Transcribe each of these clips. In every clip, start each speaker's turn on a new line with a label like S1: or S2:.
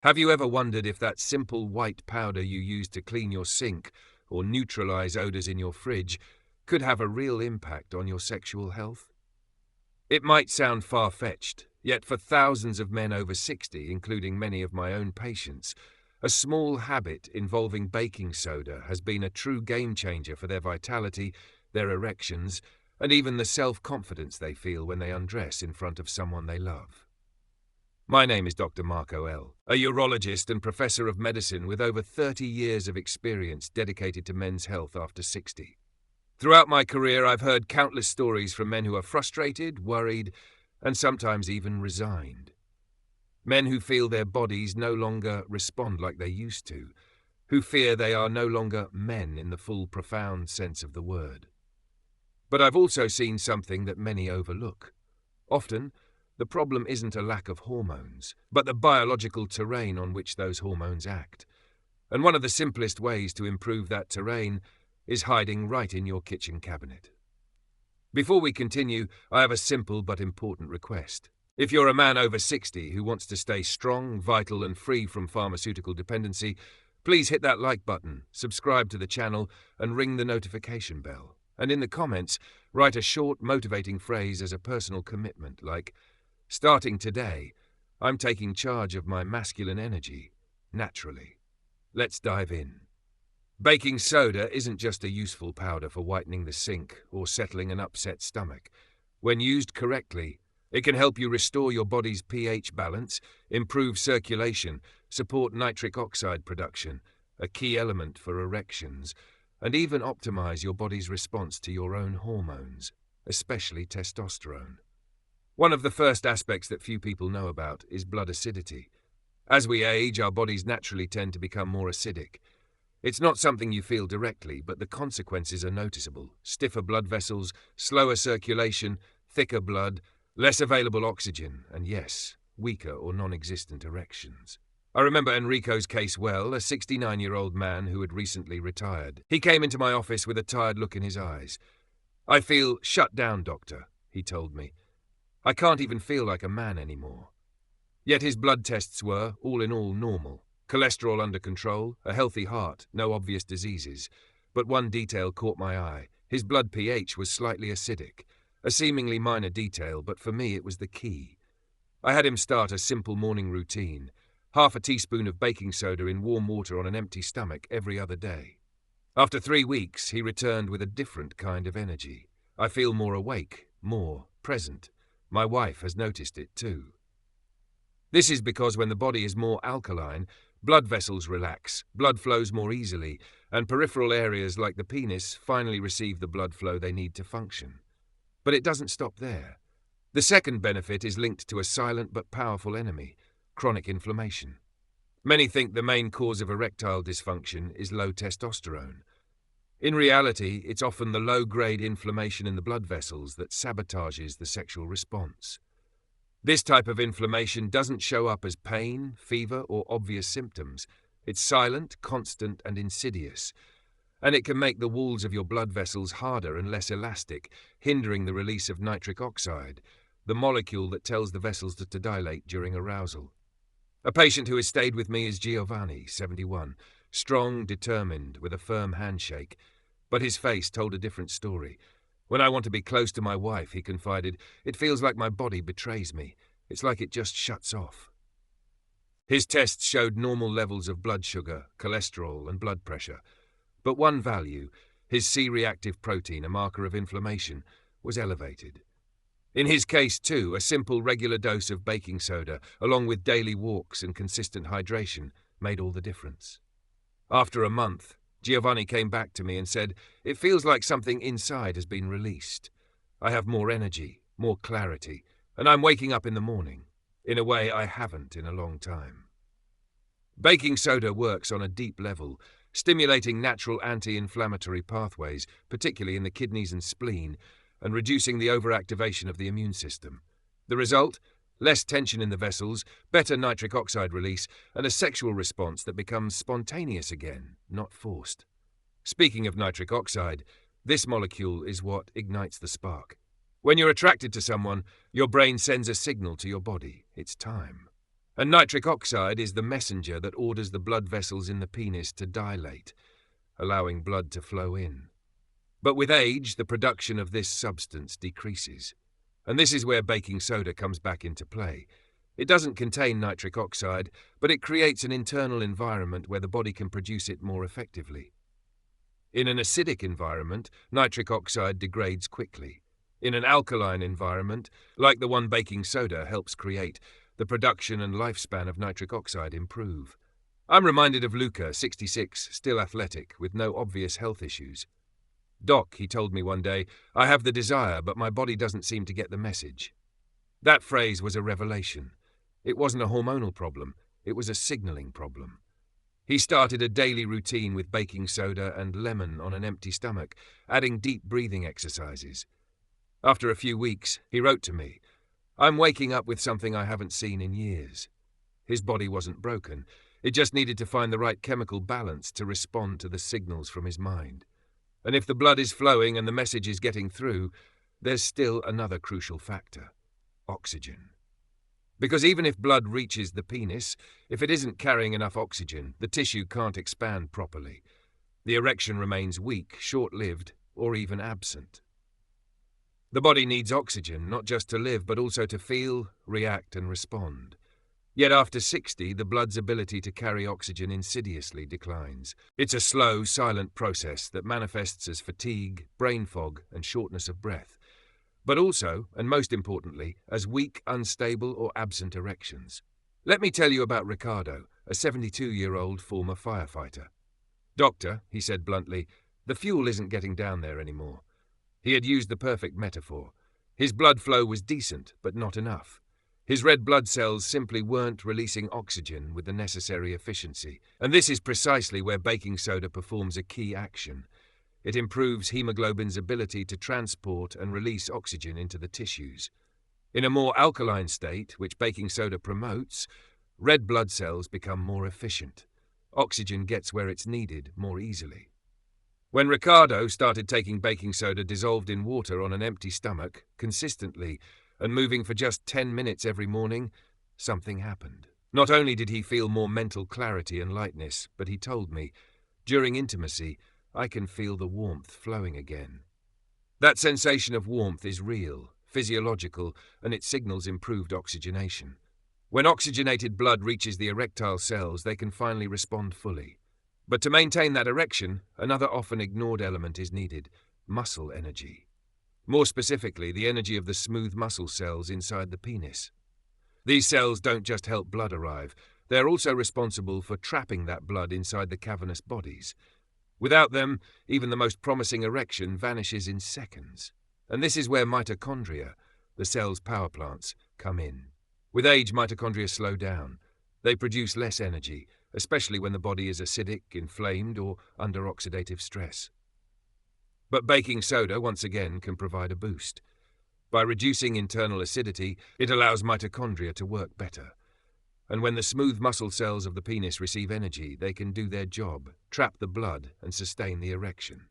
S1: Have you ever wondered if that simple white powder you use to clean your sink or neutralize odors in your fridge could have a real impact on your sexual health? It might sound far-fetched, yet for thousands of men over 60, including many of my own patients, a small habit involving baking soda has been a true game-changer for their vitality, their erections, and even the self-confidence they feel when they undress in front of someone they love. My name is Dr. Marco L., a urologist and professor of medicine with over 30 years of experience dedicated to men's health after 60. Throughout my career, I've heard countless stories from men who are frustrated, worried, and sometimes even resigned. Men who feel their bodies no longer respond like they used to, who fear they are no longer men in the full, profound sense of the word. But I've also seen something that many overlook. Often, the problem isn't a lack of hormones, but the biological terrain on which those hormones act. And one of the simplest ways to improve that terrain is hiding right in your kitchen cabinet. Before we continue, I have a simple but important request. If you're a man over 60 who wants to stay strong, vital, and free from pharmaceutical dependency, please hit that like button, subscribe to the channel, and ring the notification bell. And in the comments, write a short, motivating phrase as a personal commitment, like, "Starting today, I'm taking charge of my masculine energy, naturally." Let's dive in. Baking soda isn't just a useful powder for whitening the sink or settling an upset stomach. When used correctly, it can help you restore your body's pH balance, improve circulation, support nitric oxide production, a key element for erections, and even optimize your body's response to your own hormones, especially testosterone. One of the first aspects that few people know about is blood acidity. As we age, our bodies naturally tend to become more acidic. It's not something you feel directly, but the consequences are noticeable. Stiffer blood vessels, slower circulation, thicker blood, less available oxygen, and yes, weaker or non-existent erections. I remember Enrico's case well, a 69-year-old man who had recently retired. He came into my office with a tired look in his eyes. "I feel shut down, doctor," he told me. "I can't even feel like a man anymore." Yet his blood tests were, all in all, normal. Cholesterol under control, a healthy heart, no obvious diseases. But one detail caught my eye. His blood pH was slightly acidic. A seemingly minor detail, but for me it was the key. I had him start a simple morning routine. Half a teaspoon of baking soda in warm water on an empty stomach every other day. After 3 weeks, he returned with a different kind of energy. "I feel more awake, more present. My wife has noticed it too." This is because when the body is more alkaline, blood vessels relax, blood flows more easily, and peripheral areas like the penis finally receive the blood flow they need to function. But it doesn't stop there. The second benefit is linked to a silent but powerful enemy: chronic inflammation. Many think the main cause of erectile dysfunction is low testosterone. In reality, it's often the low-grade inflammation in the blood vessels that sabotages the sexual response. This type of inflammation doesn't show up as pain, fever, or obvious symptoms. It's silent, constant, and insidious, and it can make the walls of your blood vessels harder and less elastic, hindering the release of nitric oxide, the molecule that tells the vessels to dilate during arousal. A patient who has stayed with me is Giovanni, 71, strong, determined, with a firm handshake, but his face told a different story. "When I want to be close to my wife," he confided, "it feels like my body betrays me. It's like it just shuts off." His tests showed normal levels of blood sugar, cholesterol, and blood pressure. But one value, his C-reactive protein, a marker of inflammation, was elevated. In his case, too, a simple regular dose of baking soda, along with daily walks and consistent hydration, made all the difference. After a month, Giovanni came back to me and said, "It feels like something inside has been released. I have more energy, more clarity, and I'm waking up in the morning, in a way I haven't in a long time." Baking soda works on a deep level, stimulating natural anti-inflammatory pathways, particularly in the kidneys and spleen, and reducing the overactivation of the immune system. The result? Less tension in the vessels, better nitric oxide release, and a sexual response that becomes spontaneous again, not forced. Speaking of nitric oxide, this molecule is what ignites the spark. When you're attracted to someone, your brain sends a signal to your body. It's time. And nitric oxide is the messenger that orders the blood vessels in the penis to dilate, allowing blood to flow in. But with age, the production of this substance decreases. And this is where baking soda comes back into play. It doesn't contain nitric oxide, but it creates an internal environment where the body can produce it more effectively. In an acidic environment, nitric oxide degrades quickly. In an alkaline environment, like the one baking soda helps create, the production and lifespan of nitric oxide improve. I'm reminded of Luca, 66, still athletic, with no obvious health issues. "Doc," he told me one day, "I have the desire, but my body doesn't seem to get the message." That phrase was a revelation. It wasn't a hormonal problem, it was a signaling problem. He started a daily routine with baking soda and lemon on an empty stomach, adding deep breathing exercises. After a few weeks, he wrote to me, "I'm waking up with something I haven't seen in years." His body wasn't broken, it just needed to find the right chemical balance to respond to the signals from his mind. And if the blood is flowing and the message is getting through, there's still another crucial factor: oxygen. Because even if blood reaches the penis, if it isn't carrying enough oxygen, the tissue can't expand properly. The erection remains weak, short-lived, or even absent. The body needs oxygen, not just to live, but also to feel, react, and respond. Yet after 60, the blood's ability to carry oxygen insidiously declines. It's a slow, silent process that manifests as fatigue, brain fog, and shortness of breath. But also, and most importantly, as weak, unstable, or absent erections. Let me tell you about Ricardo, a 72-year-old former firefighter. "Doctor," he said bluntly, "the fuel isn't getting down there anymore." He had used the perfect metaphor. His blood flow was decent, but not enough. His red blood cells simply weren't releasing oxygen with the necessary efficiency. And this is precisely where baking soda performs a key action. It improves hemoglobin's ability to transport and release oxygen into the tissues. In a more alkaline state, which baking soda promotes, red blood cells become more efficient. Oxygen gets where it's needed more easily. When Ricardo started taking baking soda dissolved in water on an empty stomach, consistently, and moving for just 10 minutes every morning, something happened. Not only did he feel more mental clarity and lightness, but he told me, "During intimacy, I can feel the warmth flowing again." That sensation of warmth is real, physiological, and it signals improved oxygenation. When oxygenated blood reaches the erectile cells, they can finally respond fully. But to maintain that erection, another often ignored element is needed: muscle energy. More specifically, the energy of the smooth muscle cells inside the penis. These cells don't just help blood arrive, they're also responsible for trapping that blood inside the cavernous bodies. Without them, even the most promising erection vanishes in seconds. And this is where mitochondria, the cell's power plants, come in. With age, mitochondria slow down. They produce less energy, especially when the body is acidic, inflamed, or under oxidative stress. But baking soda, once again, can provide a boost. By reducing internal acidity, it allows mitochondria to work better. And when the smooth muscle cells of the penis receive energy, they can do their job, trap the blood, and sustain the erection.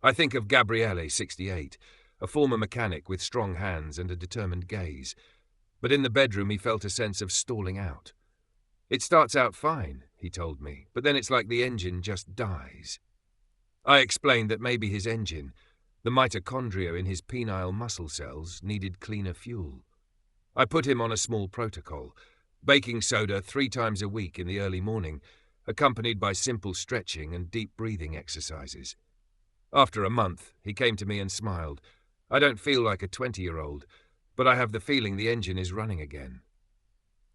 S1: I think of Gabriele, 68, a former mechanic with strong hands and a determined gaze. But in the bedroom, he felt a sense of stalling out. "It starts out fine," he told me, "but then it's like the engine just dies." I explained that maybe his engine, the mitochondria in his penile muscle cells, needed cleaner fuel. I put him on a small protocol: baking soda 3 times a week in the early morning, accompanied by simple stretching and deep breathing exercises. After a month, he came to me and smiled. "I don't feel like a 20-year-old, but I have the feeling the engine is running again."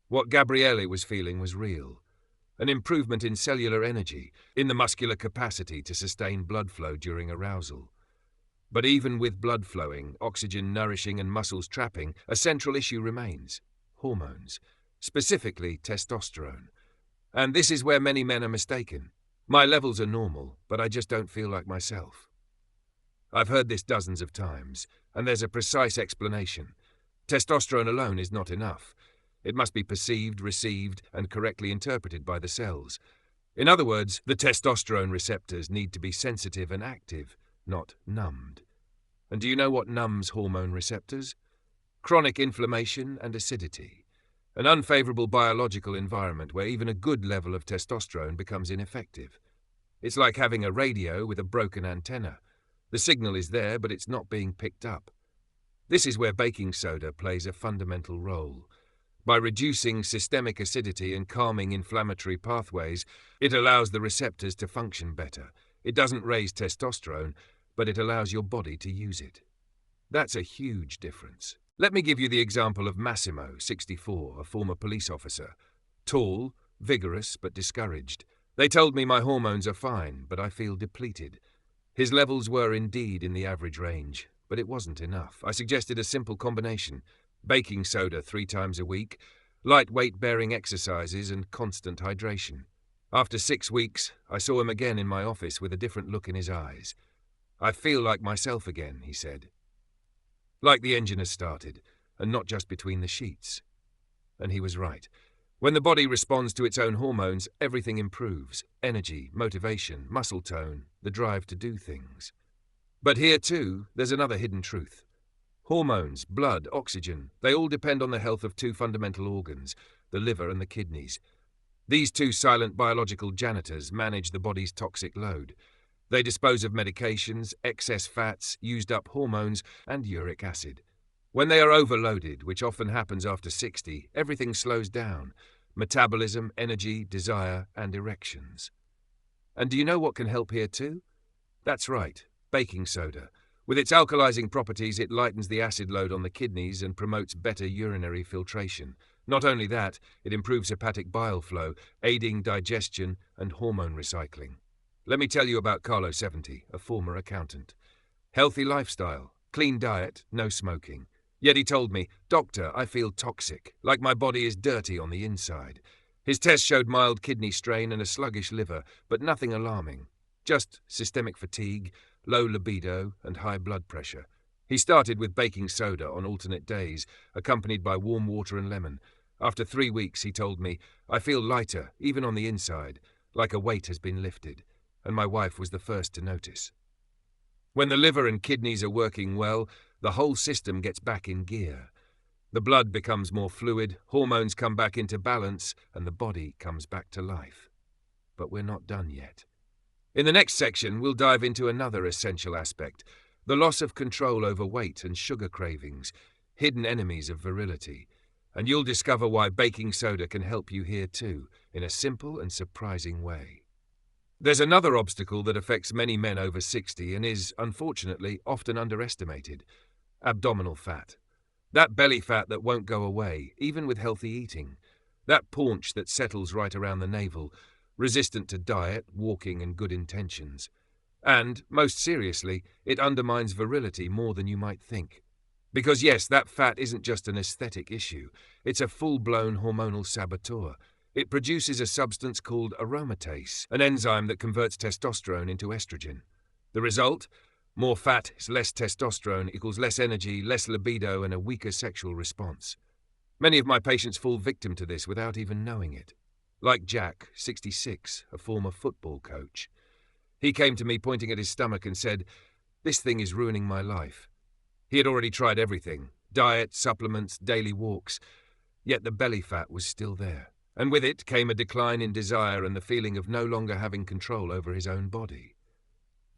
S1: What Gabriele was feeling was real. An improvement in cellular energy, in the muscular capacity to sustain blood flow during arousal. But even with blood flowing, oxygen nourishing and muscles trapping, a central issue remains: hormones, specifically testosterone. And this is where many men are mistaken. "My levels are normal, but I just don't feel like myself." I've heard this dozens of times, and there's a precise explanation. Testosterone alone is not enough. It must be perceived, received, and correctly interpreted by the cells. In other words, the testosterone receptors need to be sensitive and active, not numbed. And do you know what numbs hormone receptors? Chronic inflammation and acidity. An unfavorable biological environment where even a good level of testosterone becomes ineffective. It's like having a radio with a broken antenna. The signal is there, but it's not being picked up. This is where baking soda plays a fundamental role. By reducing systemic acidity and calming inflammatory pathways, it allows the receptors to function better. It doesn't raise testosterone, but it allows your body to use it. That's a huge difference. Let me give you the example of Massimo, 64, a former police officer. Tall, vigorous, but discouraged. They told me my hormones are fine, but I feel depleted. His levels were indeed in the average range, but it wasn't enough. I suggested a simple combination: baking soda 3 times a week, light weight-bearing exercises, and constant hydration. After 6 weeks, I saw him again in my office with a different look in his eyes. "I feel like myself again," he said. Like the engine has started, and not just between the sheets. And he was right. When the body responds to its own hormones, everything improves: energy, motivation, muscle tone, the drive to do things. But here, too, there's another hidden truth. Hormones, blood, oxygen, they all depend on the health of 2 fundamental organs, the liver and the kidneys. These 2 silent biological janitors manage the body's toxic load. They dispose of medications, excess fats, used-up hormones, and uric acid. When they are overloaded, which often happens after 60, everything slows down: metabolism, energy, desire, and erections. And do you know what can help here too? That's right, baking soda. With its alkalizing properties, it lightens the acid load on the kidneys and promotes better urinary filtration. Not only that, it improves hepatic bile flow, aiding digestion and hormone recycling. Let me tell you about Carlo, 70, a former accountant. Healthy lifestyle, clean diet, no smoking. Yet he told me, "Doctor, I feel toxic, like my body is dirty on the inside." His tests showed mild kidney strain and a sluggish liver, but nothing alarming. Just systemic fatigue, low libido, and high blood pressure. He started with baking soda on alternate days, accompanied by warm water and lemon. After 3 weeks, he told me, "I feel lighter, even on the inside, like a weight has been lifted." And my wife was the first to notice. When the liver and kidneys are working well, the whole system gets back in gear. The blood becomes more fluid, hormones come back into balance, and the body comes back to life. But we're not done yet. In the next section, we'll dive into another essential aspect: the loss of control over weight and sugar cravings, hidden enemies of virility. And you'll discover why baking soda can help you here too, in a simple and surprising way. There's another obstacle that affects many men over 60 and is, unfortunately, often underestimated: abdominal fat. That belly fat that won't go away, even with healthy eating. That paunch that settles right around the navel, resistant to diet, walking, and good intentions. And, most seriously, it undermines virility more than you might think. Because yes, that fat isn't just an aesthetic issue, it's a full-blown hormonal saboteur. It produces a substance called aromatase, an enzyme that converts testosterone into estrogen. The result? More fat is less testosterone equals less energy, less libido, and a weaker sexual response. Many of my patients fall victim to this without even knowing it. Like Jack, 66, a former football coach. He came to me pointing at his stomach and said, "This thing is ruining my life." He had already tried everything: diet, supplements, daily walks. Yet the belly fat was still there. And with it came a decline in desire and the feeling of no longer having control over his own body.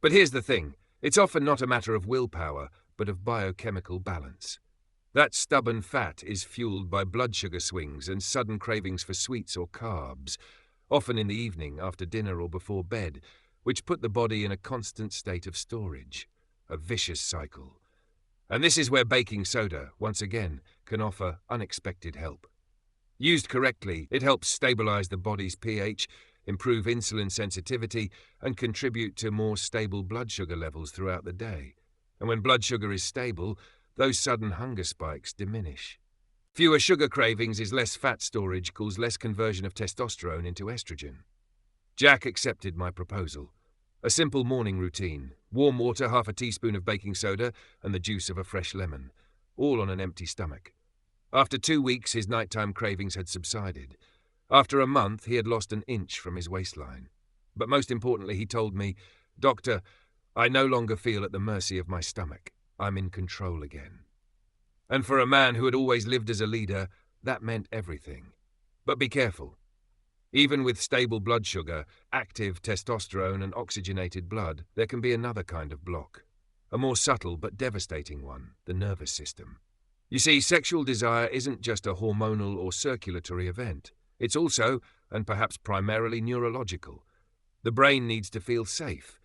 S1: But here's the thing: it's often not a matter of willpower, but of biochemical balance. That stubborn fat is fueled by blood sugar swings and sudden cravings for sweets or carbs, often in the evening, after dinner or before bed, which put the body in a constant state of storage, a vicious cycle. And this is where baking soda, once again, can offer unexpected help. Used correctly, it helps stabilize the body's pH, improve insulin sensitivity, and contribute to more stable blood sugar levels throughout the day. And when blood sugar is stable, those sudden hunger spikes diminish. Fewer sugar cravings is less fat storage, equals less conversion of testosterone into estrogen. Jack accepted my proposal. A simple morning routine: warm water, half a teaspoon of baking soda, and the juice of a fresh lemon, all on an empty stomach. After 2 weeks, his nighttime cravings had subsided. After a month, he had lost an inch from his waistline. But most importantly, he told me, "Doctor, I no longer feel at the mercy of my stomach. I'm in control again." And for a man who had always lived as a leader, that meant everything. But be careful. Even with stable blood sugar, active testosterone and oxygenated blood, there can be another kind of block. A more subtle but devastating one, the nervous system. You see, sexual desire isn't just a hormonal or circulatory event. It's also, and perhaps primarily, neurological. The brain needs to feel safe.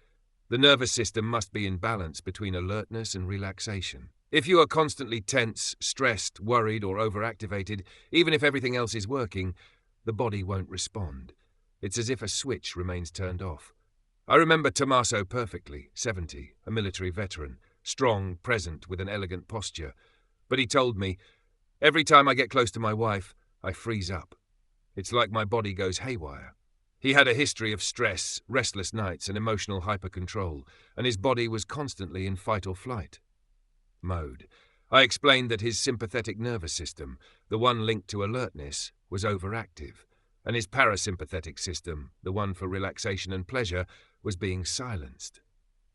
S1: The nervous system must be in balance between alertness and relaxation. If you are constantly tense, stressed, worried, or overactivated, even if everything else is working, the body won't respond. It's as if a switch remains turned off. I remember Tommaso perfectly, 70, a military veteran, strong, present, with an elegant posture. But he told me, every time I get close to my wife, I freeze up. It's like my body goes haywire. He had a history of stress, restless nights, and emotional hypercontrol, and his body was constantly in fight or flight mode. I explained that his sympathetic nervous system, the one linked to alertness, was overactive, and his parasympathetic system, the one for relaxation and pleasure, was being silenced.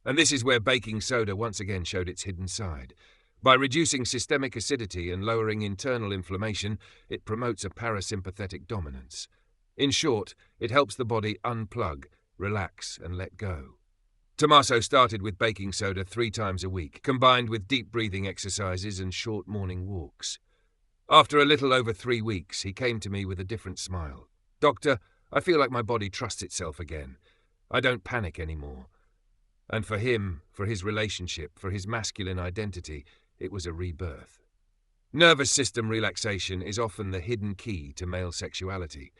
S1: And this is where baking soda once again showed its hidden side. By reducing systemic acidity and lowering internal inflammation, it promotes a parasympathetic dominance. In short, it helps the body unplug, relax, and let go. Tommaso started with baking soda 3 times a week, combined with deep breathing exercises and short morning walks. After a little over 3 weeks, he came to me with a different smile. "Doctor, I feel like my body trusts itself again. I don't panic anymore." And for him, for his relationship, for his masculine identity, it was a rebirth. Nervous system relaxation is often the hidden key to male sexuality.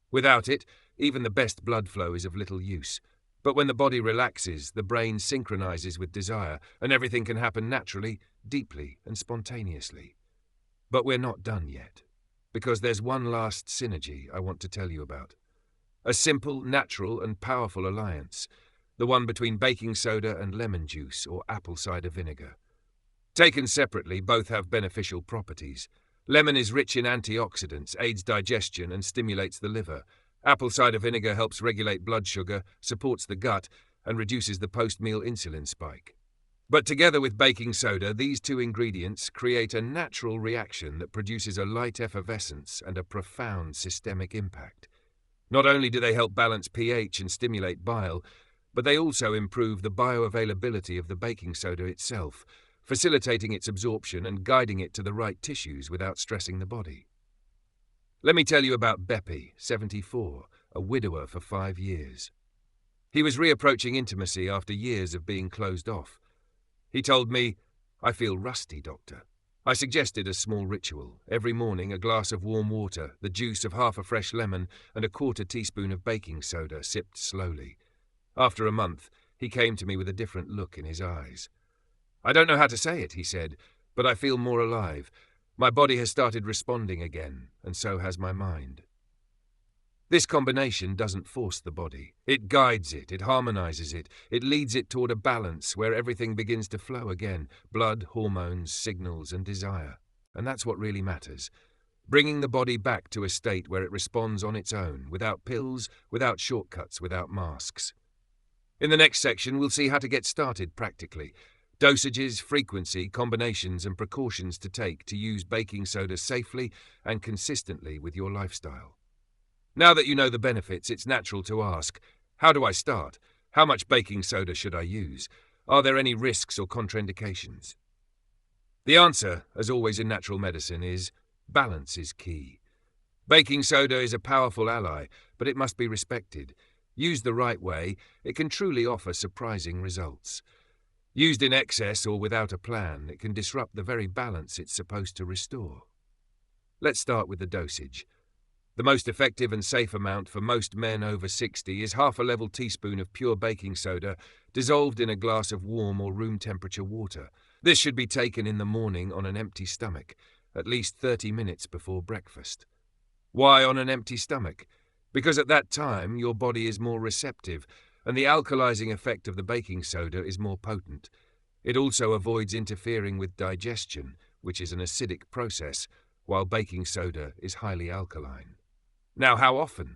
S1: Without it, even the best blood flow is of little use. But when the body relaxes, the brain synchronizes with desire, and everything can happen naturally, deeply, and spontaneously. But we're not done yet, because there's one last synergy I want to tell you about. A simple, natural, and powerful alliance, the one between baking soda and lemon juice or apple cider vinegar. Taken separately, both have beneficial properties. Lemon is rich in antioxidants, aids digestion, and stimulates the liver. Apple cider vinegar helps regulate blood sugar, supports the gut, and reduces the post-meal insulin spike. But together with baking soda, these 2 ingredients create a natural reaction that produces a light effervescence and a profound systemic impact. Not only do they help balance pH and stimulate bile, but they also improve the bioavailability of the baking soda itself, facilitating its absorption and guiding it to the right tissues without stressing the body. Let me tell you about Beppe, 74, a widower for 5 years. He was reapproaching intimacy after years of being closed off. He told me, "I feel rusty, doctor." I suggested a small ritual. Every morning, a glass of warm water, the juice of half a fresh lemon, and a 1/4 teaspoon of baking soda sipped slowly. After a month, he came to me with a different look in his eyes. "I don't know how to say it," he said, "but I feel more alive. My body has started responding again, and so has my mind." This combination doesn't force the body. It guides it, it harmonizes it, it leads it toward a balance where everything begins to flow again, blood, hormones, signals, and desire. And that's what really matters. Bringing the body back to a state where it responds on its own, without pills, without shortcuts, without masks. In the next section, we'll see how to get started practically. Dosages, frequency, combinations, and precautions to take to use baking soda safely and consistently with your lifestyle. Now that you know the benefits, it's natural to ask, how do I start? How much baking soda should I use? Are there any risks or contraindications? The answer, as always in natural medicine, is balance is key. Baking soda is a powerful ally, but it must be respected. Used the right way, it can truly offer surprising results. Used in excess or without a plan, it can disrupt the very balance it's supposed to restore. Let's start with the dosage. The most effective and safe amount for most men over 60 is half a level teaspoon of pure baking soda dissolved in a glass of warm or room temperature water. This should be taken in the morning on an empty stomach, at least 30 minutes before breakfast. Why on an empty stomach? Because at that time your body is more receptive, and the alkalizing effect of the baking soda is more potent. It also avoids interfering with digestion, which is an acidic process, while baking soda is highly alkaline. Now, how often?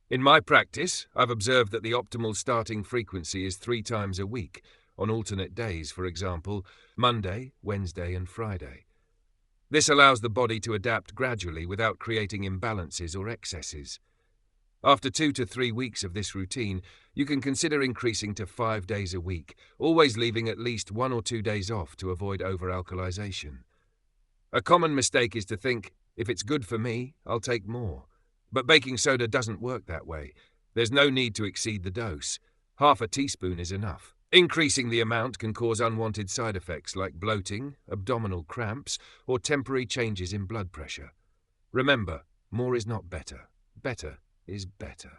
S1: In my practice, I've observed that the optimal starting frequency is 3 times a week, on alternate days, for example, Monday, Wednesday, and Friday. This allows the body to adapt gradually without creating imbalances or excesses. After 2 to 3 weeks of this routine, you can consider increasing to 5 days a week, always leaving at least 1 or 2 days off to avoid over-alkalization. A common mistake is to think, if it's good for me, I'll take more. But baking soda doesn't work that way. There's no need to exceed the dose. Half a teaspoon is enough. Increasing the amount can cause unwanted side effects like bloating, abdominal cramps, or temporary changes in blood pressure. Remember, more is not better. Better is better.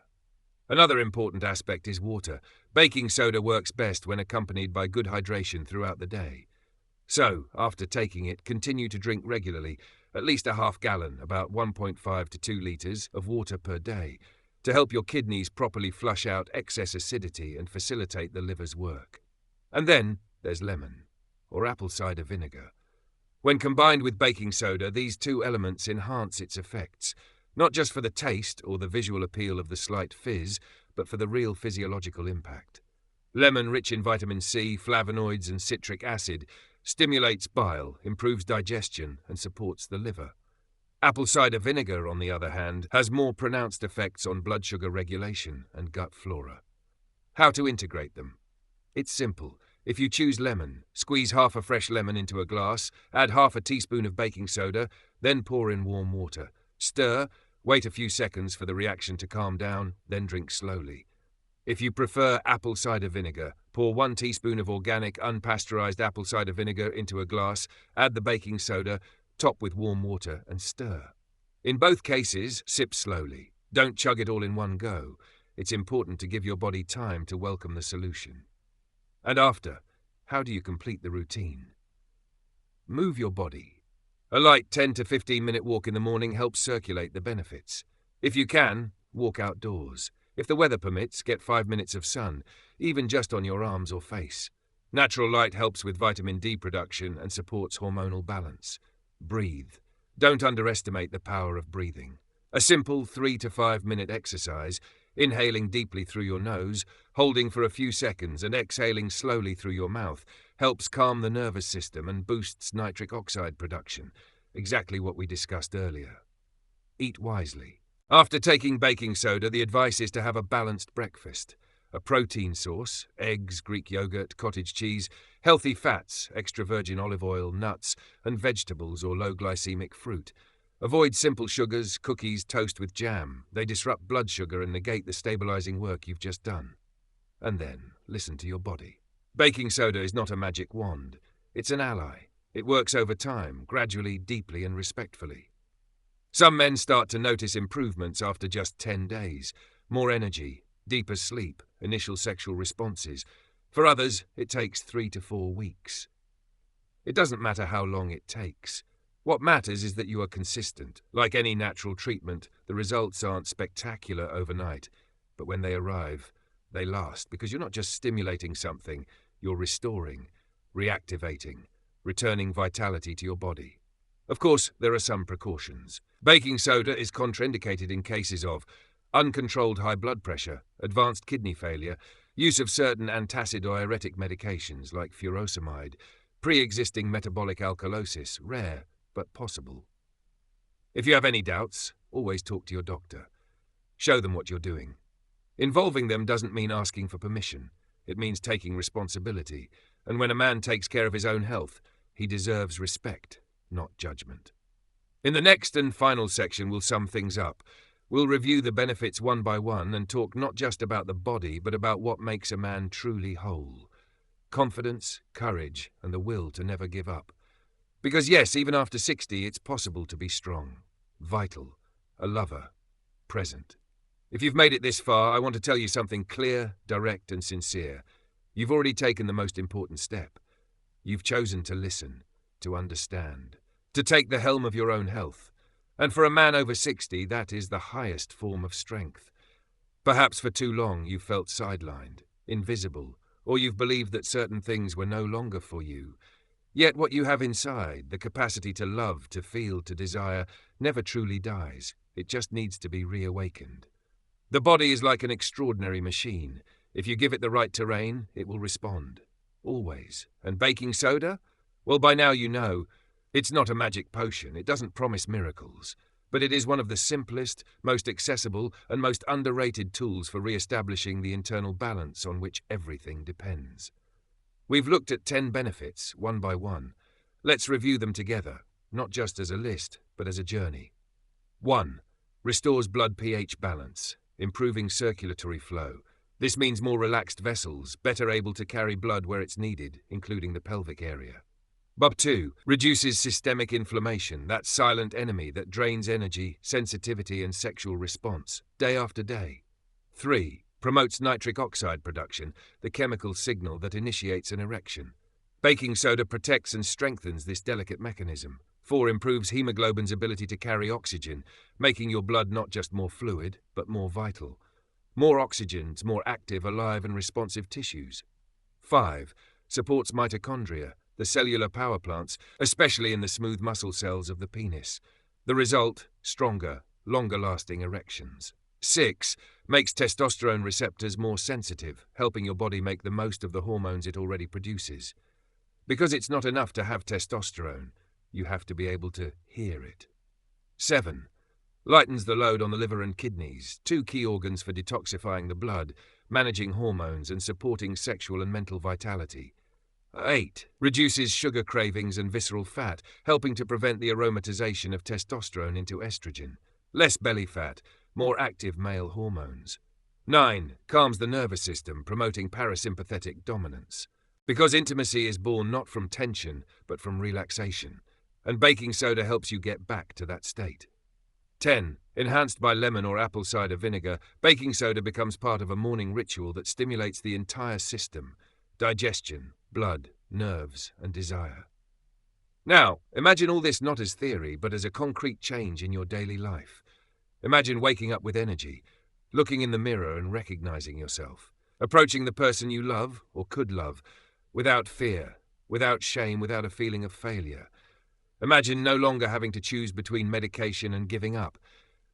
S1: Another important aspect is water. Baking soda works best when accompanied by good hydration throughout the day. So, after taking it, continue to drink regularly, at least a half gallon, about 1.5 to 2 litres of water per day, to help your kidneys properly flush out excess acidity and facilitate the liver's work. And then there's lemon, or apple cider vinegar. When combined with baking soda, these two elements enhance its effects, not just for the taste or the visual appeal of the slight fizz, but for the real physiological impact. Lemon, rich in vitamin C, flavonoids and citric acid, stimulates bile, improves digestion and supports the liver. Apple cider vinegar, on the other hand, has more pronounced effects on blood sugar regulation and gut flora. How to integrate them? It's simple. If you choose lemon, squeeze half a fresh lemon into a glass, add half a teaspoon of baking soda, then pour in warm water. Stir, wait a few seconds for the reaction to calm down, then drink slowly. If you prefer apple cider vinegar, pour 1 teaspoon of organic, unpasteurized apple cider vinegar into a glass, add the baking soda, top with warm water and stir. In both cases, sip slowly. Don't chug it all in one go. It's important to give your body time to welcome the solution. And after, how do you complete the routine? Move your body. A light 10 to 15-minute walk in the morning helps circulate the benefits. If you can, walk outdoors. If the weather permits, get 5 minutes of sun, even just on your arms or face. Natural light helps with vitamin D production and supports hormonal balance. Breathe. Don't underestimate the power of breathing. A simple 3 to 5 minute exercise, inhaling deeply through your nose, holding for a few seconds and exhaling slowly through your mouth, helps calm the nervous system and boosts nitric oxide production, exactly what we discussed earlier. Eat wisely. After taking baking soda, the advice is to have a balanced breakfast. A protein source, eggs, Greek yogurt, cottage cheese, healthy fats, extra virgin olive oil, nuts, and vegetables or low-glycemic fruit. Avoid simple sugars, cookies, toast with jam. They disrupt blood sugar and negate the stabilizing work you've just done. And then, listen to your body. Baking soda is not a magic wand. It's an ally. It works over time, gradually, deeply, and respectfully. Some men start to notice improvements after just 10 days. More energy, deeper sleep, initial sexual responses. For others, it takes 3 to 4 weeks. It doesn't matter how long it takes. What matters is that you are consistent. Like any natural treatment, the results aren't spectacular overnight, but when they arrive, they last, because you're not just stimulating something, you're restoring, reactivating, returning vitality to your body. Of course, there are some precautions. Baking soda is contraindicated in cases of uncontrolled high blood pressure, advanced kidney failure, use of certain antacid-diuretic medications like furosemide, pre-existing metabolic alkalosis, rare but possible. If you have any doubts, always talk to your doctor. Show them what you're doing. Involving them doesn't mean asking for permission. It means taking responsibility. And when a man takes care of his own health, he deserves respect, not judgment. In the next and final section, we'll sum things up. We'll review the benefits one by one and talk not just about the body, but about what makes a man truly whole. Confidence, courage, and the will to never give up. Because yes, even after 60, it's possible to be strong, vital, a lover, present. If you've made it this far, I want to tell you something clear, direct, and sincere. You've already taken the most important step. You've chosen to listen, to understand, to take the helm of your own health. And for a man over 60, that is the highest form of strength. Perhaps for too long you've felt sidelined, invisible, or you've believed that certain things were no longer for you. Yet what you have inside, the capacity to love, to feel, to desire, never truly dies. It just needs to be reawakened. The body is like an extraordinary machine. If you give it the right terrain, it will respond. Always. And baking soda? Well, by now you know. It's not a magic potion, it doesn't promise miracles, but it is one of the simplest, most accessible, and most underrated tools for re-establishing the internal balance on which everything depends. We've looked at 10 benefits, one by one. Let's review them together, not just as a list, but as a journey. 1. Restores blood pH balance, improving circulatory flow. This means more relaxed vessels, better able to carry blood where it's needed, including the pelvic area. 2. Reduces systemic inflammation, that silent enemy that drains energy, sensitivity, and sexual response, day after day. 3. Promotes nitric oxide production, the chemical signal that initiates an erection. Baking soda protects and strengthens this delicate mechanism. 4. Improves hemoglobin's ability to carry oxygen, making your blood not just more fluid, but more vital. More oxygens, more active, alive, and responsive tissues. 5. Supports mitochondria, the cellular power plants, especially in the smooth muscle cells of the penis. The result, stronger, longer-lasting erections. 6. Makes testosterone receptors more sensitive, helping your body make the most of the hormones it already produces. Because it's not enough to have testosterone, you have to be able to hear it. 7. Lightens the load on the liver and kidneys, two key organs for detoxifying the blood, managing hormones, and supporting sexual and mental vitality. 8. Reduces sugar cravings and visceral fat, helping to prevent the aromatization of testosterone into estrogen. Less belly fat, more active male hormones. 9. Calms the nervous system, promoting parasympathetic dominance. Because intimacy is born not from tension, but from relaxation, and baking soda helps you get back to that state. 10. Enhanced by lemon or apple cider vinegar, baking soda becomes part of a morning ritual that stimulates the entire system: digestion, blood, nerves, and desire. Now, imagine all this not as theory, but as a concrete change in your daily life. Imagine waking up with energy, looking in the mirror and recognizing yourself, approaching the person you love or could love, without fear, without shame, without a feeling of failure. Imagine no longer having to choose between medication and giving up.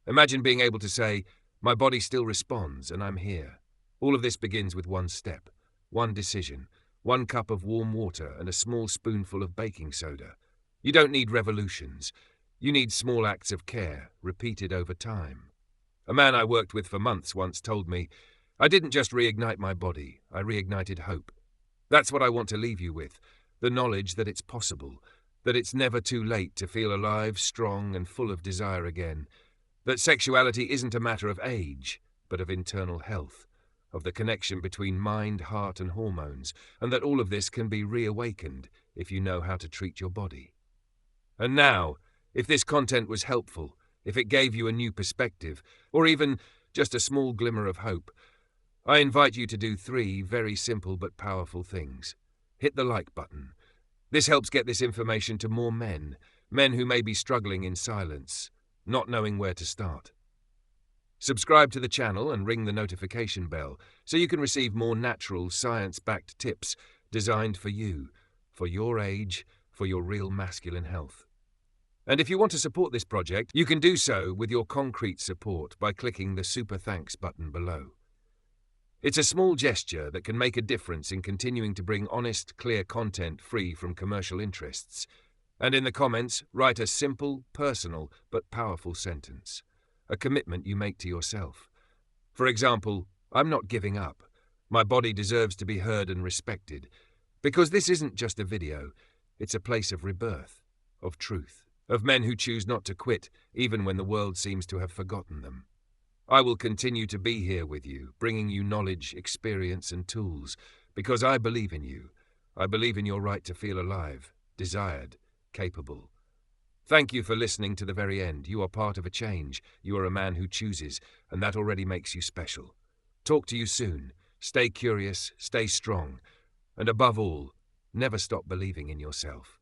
S1: Imagine being able to say, "My body still responds, and I'm here." All of this begins with one step, one decision, one cup of warm water and a small spoonful of baking soda. You don't need revolutions. You need small acts of care, repeated over time. A man I worked with for months once told me, "I didn't just reignite my body, I reignited hope." That's what I want to leave you with, the knowledge that it's possible, that it's never too late to feel alive, strong, and full of desire again, that sexuality isn't a matter of age, but of internal health, of the connection between mind, heart, and hormones, and that all of this can be reawakened if you know how to treat your body. And now, if this content was helpful, if it gave you a new perspective, or even just a small glimmer of hope, I invite you to do 3 very simple but powerful things. Hit the like button. This helps get this information to more men who may be struggling in silence, not knowing where to start. Subscribe to the channel and ring the notification bell so you can receive more natural, science-backed tips designed for you, for your age, for your real masculine health. And if you want to support this project, you can do so with your concrete support by clicking the Super Thanks button below. It's a small gesture that can make a difference in continuing to bring honest, clear content free from commercial interests. And in the comments, write a simple, personal, but powerful sentence, a commitment you make to yourself. For example, "I'm not giving up. My body deserves to be heard and respected." Because this isn't just a video, it's a place of rebirth, of truth, of men who choose not to quit, even when the world seems to have forgotten them. I will continue to be here with you, bringing you knowledge, experience, and tools, because I believe in you. I believe in your right to feel alive, desired, capable. Thank you for listening to the very end. You are part of a change. You are a man who chooses, and that already makes you special. Talk to you soon. Stay curious, stay strong, and above all, never stop believing in yourself.